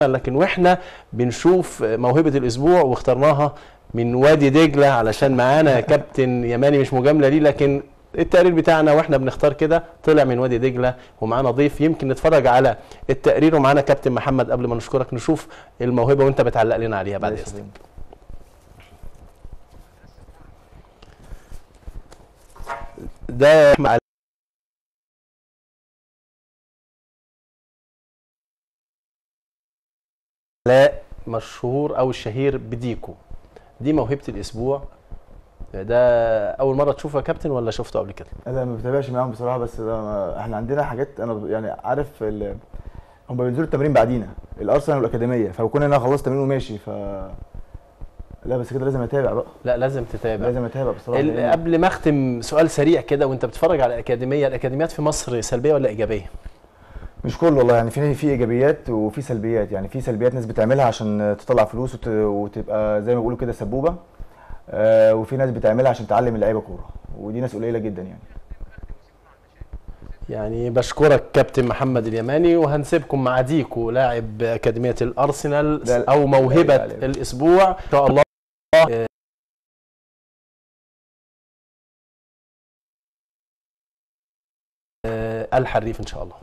لكن واحنا بنشوف موهبة الاسبوع واخترناها من وادي دجلة علشان معانا كابتن يماني، مش مجاملة ليه، لكن التقرير بتاعنا واحنا بنختار كده طلع من وادي دجلة ومعانا ضيف. يمكن نتفرج على التقرير ومعانا كابتن محمد. قبل ما نشكرك نشوف الموهبة وانت بتعلق لنا عليها بعد اذنك. ده علاء مشهور او الشهير بديكو. دي موهبة الاسبوع. ده اول مره تشوفه يا كابتن ولا شفته قبل كده؟ انا ما بتابعش معاهم بصراحه، بس احنا عندنا حاجات. انا يعني عارف هم بينزلوا التمرين بعدينا الارسنال والاكاديميه، فبكون انا خلصت تمرين وماشي. لا بس كده لازم اتابع بقى. لا لازم تتابع، لازم اتابع بصراحه. قبل ما اختم سؤال سريع كده، وانت بتتفرج على الاكاديميه، الاكاديميات في مصر سلبيه ولا ايجابيه؟ مش كله والله، يعني في ايجابيات وفي سلبيات. يعني في سلبيات ناس بتعملها عشان تطلع فلوس وتبقى زي ما بيقولوا كده سبوبه. وفي ناس بتعملها عشان تعلم اللعيبه كوره، ودي ناس قليله جدا يعني. يعني بشكرك كابتن محمد اليماني، وهنسيبكم مع ديكو لاعب اكاديميه الارسنال او موهبه الاسبوع ان شاء الله. الحريف ان شاء الله.